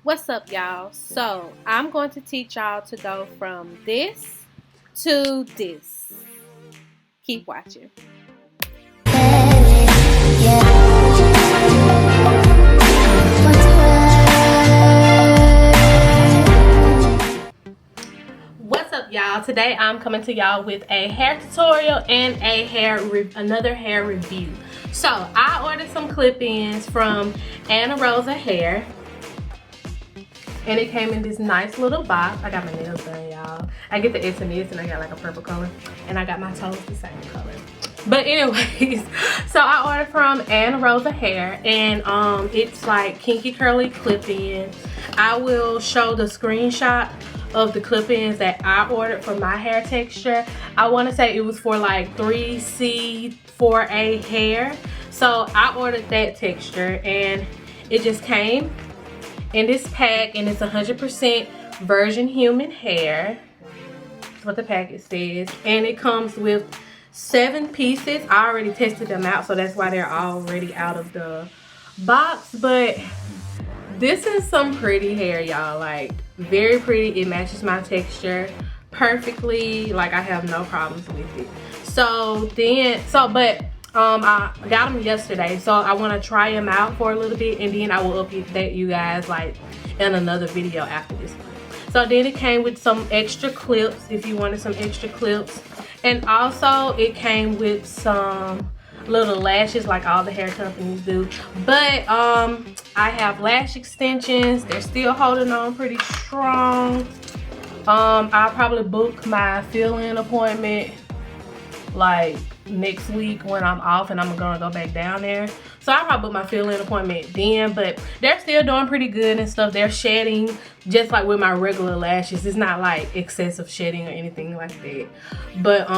What's up, y'all? So I'm going to teach y'all to go from this to this. Keep watching. What's up, y'all? Today I'm coming to y'all with a hair tutorial and another hair review. So I ordered some clip-ins from Anrosa hair. And it came in this nice little box. I got my nails done, y'all. I get the SMS and I got like a purple color. And I got my toes the same color. But anyways, so I ordered from Anrosa hair. And it's like kinky curly clip-ins. I will show the screenshot of the clip-ins that I ordered for my hair texture. I want to say it was for like 3C, 4A hair. So I ordered that texture and it just came in this pack, and it's 100% virgin human hair. That's what the package says. And it comes with 7 pieces. I already tested them out, so that's why they're already out of the box. But this is some pretty hair, y'all. Like, very pretty. It matches my texture perfectly. Like, I have no problems with it. I got them yesterday, so I want to try them out for a little bit, and then I will update you guys like in another video after this one. So then it came with some extra clips if you wanted some extra clips, and also it came with some little lashes like all the hair companies do. But I have lash extensions. They're still holding on pretty strong. I'll probably book my fill-in appointment like next week when I'm off, and I'm gonna go back down there. So I'll probably book my fill-in appointment then, but they're still doing pretty good and stuff. They're shedding just like with my regular lashes. It's not like excessive shedding or anything like that. But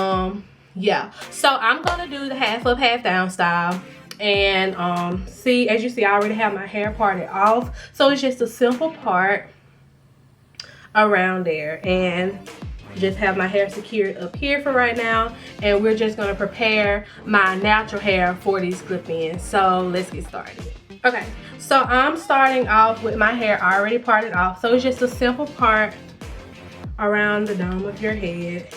yeah, so I'm gonna do the half up half down style. And see, as you see, I already have my hair parted off, so it's just a simple part around there, and just have my hair secured up here for right now. And we're just gonna prepare my natural hair for these clip-ins. So let's get started. Okay, so I'm starting off with my hair already parted off. So it's just a simple part around the dome of your head.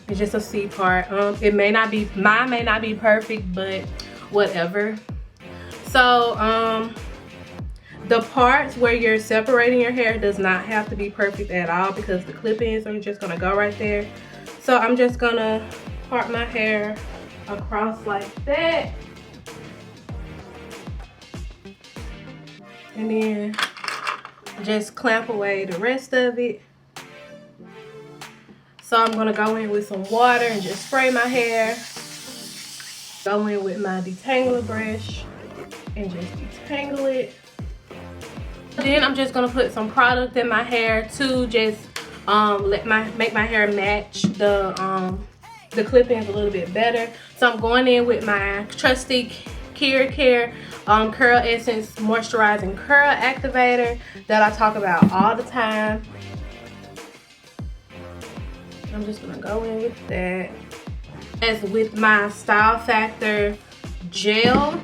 It's just a C part. Mine may not be perfect, but whatever. So the parts where you're separating your hair does not have to be perfect at all, because the clip-ins are just gonna go right there. So I'm just gonna part my hair across like that, and then just clamp away the rest of it. So I'm gonna go in with some water and just spray my hair. Go in with my detangler brush and just detangle it. Then I'm just gonna put some product in my hair to just make my hair match the clip-ins a little bit better. So I'm going in with my trusty Care Curl Essence Moisturizing Curl Activator that I talk about all the time. I'm just gonna go in with that. As with my Style Factor gel,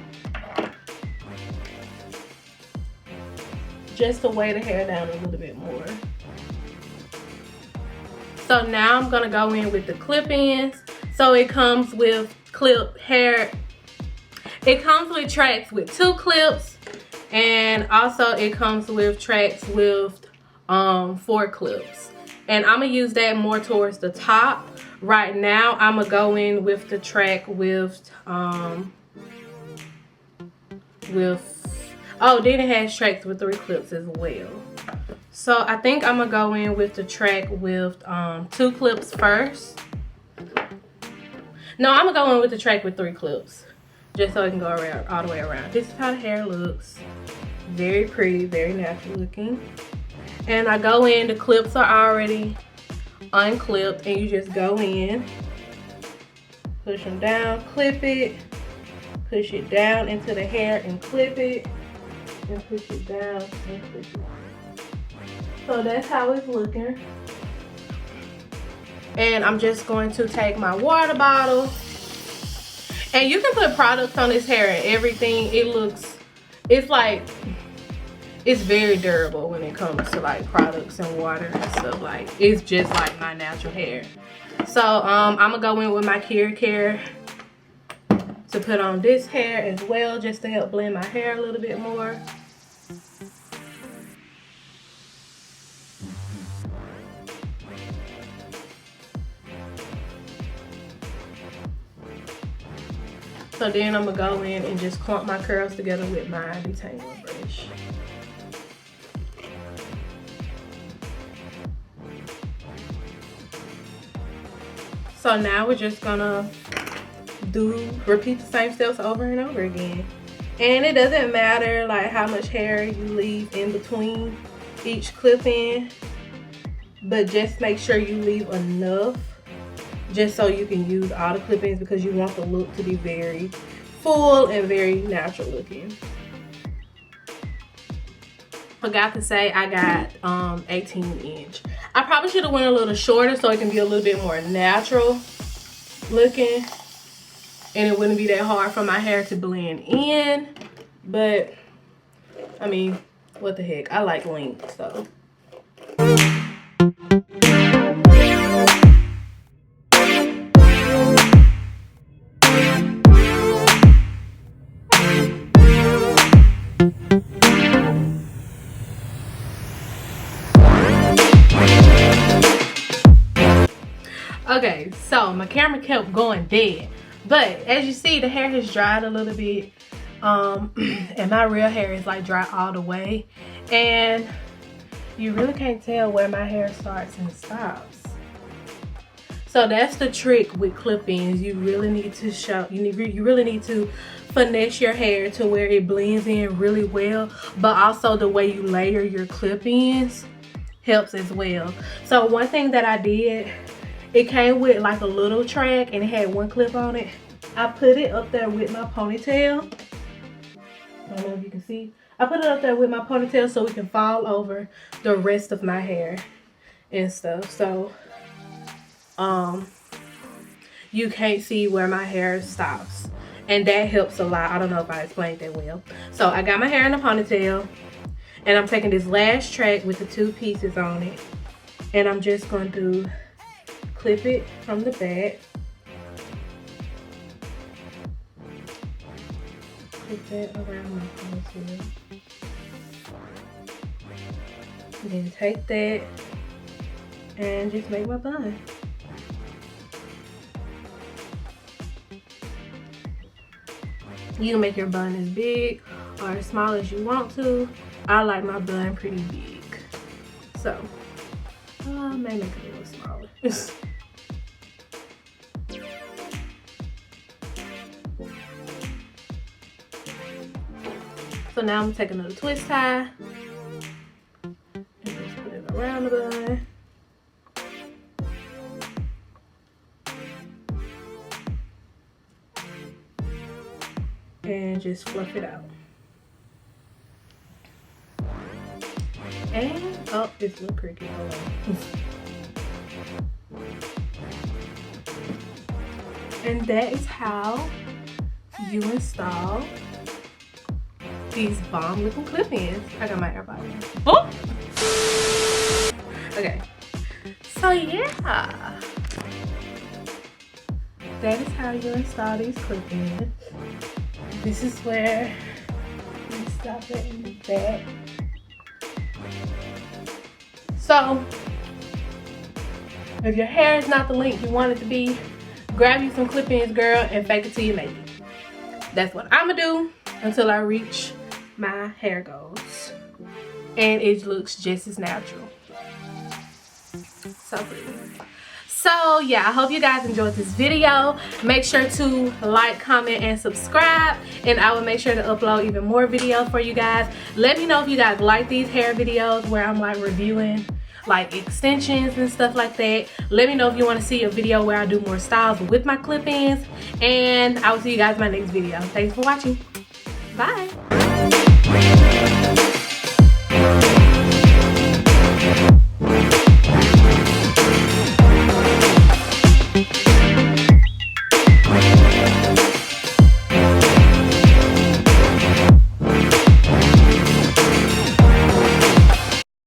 just to weigh the hair down a little bit more. So now I'm gonna go in with the clip-ins. So it comes with it comes with tracks with 2 clips, and also it comes with tracks with 4 clips. And I'm gonna use that more towards the top. Right now I'm gonna go in with the track with oh, then it has tracks with 3 clips as well. So I think I'm gonna go in with the track with 2 clips first. No, I'm gonna go in with the track with 3 clips, just so it can go around all the way around. This is how the hair looks. Very pretty, very natural looking. And I go in, the clips are already unclipped, and you just go in, push them down, clip it, push it down into the hair and clip it, and push it down and clip it. So that's how it's looking. And I'm just going to take my water bottle, and you can put products on this hair and everything. It's like it's very durable when it comes to like products and water and stuff. Like, it's just like my natural hair. So I'm gonna go in with my Care to put on this hair as well, just to help blend my hair a little bit more. So then I'm gonna go in and just clump my curls together with my detangler brush. So now we're just gonna repeat the same steps over and over again. And it doesn't matter like how much hair you leave in between each clip in, but just make sure you leave enough just so you can use all the clip-ins, because you want the look to be very full and very natural looking. Forgot to say I got 18 inch. I probably should have went a little shorter so it can be a little bit more natural looking, and it wouldn't be that hard for my hair to blend in. But I mean, what the heck, I like length, so. Okay, so my camera kept going dead, but as you see, the hair has dried a little bit, and my real hair is like dry all the way, and you really can't tell where my hair starts and stops. So that's the trick with clip-ins. You really need to you really need to finesse your hair to where it blends in really well, but also the way you layer your clip-ins helps as well. So one thing that I did, it came with like a little track and it had one clip on it. I put it up there with my ponytail. I don't know if you can see. I put it up there with my ponytail so it can fall over the rest of my hair and stuff. So you can't see where my hair stops. And that helps a lot. I don't know if I explained that well. So I got my hair in a ponytail, and I'm taking this last track with the 2 pieces on it, and I'm just going to clip it from the back. Clip that around my ponytail. Then take that and just make my bun. You can make your bun as big or as small as you want to. I like my bun pretty big, so I may make it a little smaller. So now I'm taking another twist tie and just put it around the bun. And just fluff it out. And oh, it's a little cricket. Hold on. And that is how you install these bomb looking clip-ins. I got my AirPod in. Oh! Okay. So yeah. That is how you install these clip-ins. This is where you stop it in the back. So, if your hair is not the length you want it to be, grab you some clip-ins, girl, and fake it till you make it. That's what I'm gonna do until I reach my hair goals. And it looks just as natural. So pretty. So yeah, I hope you guys enjoyed this video. Make sure to like, comment, and subscribe, and I will make sure to upload even more videos for you guys. Let me know if you guys like these hair videos where I'm like reviewing like extensions and stuff like that. Let me know if you want to see a video where I do more styles with my clip-ins, and I will see you guys in my next video. Thanks for watching. Bye.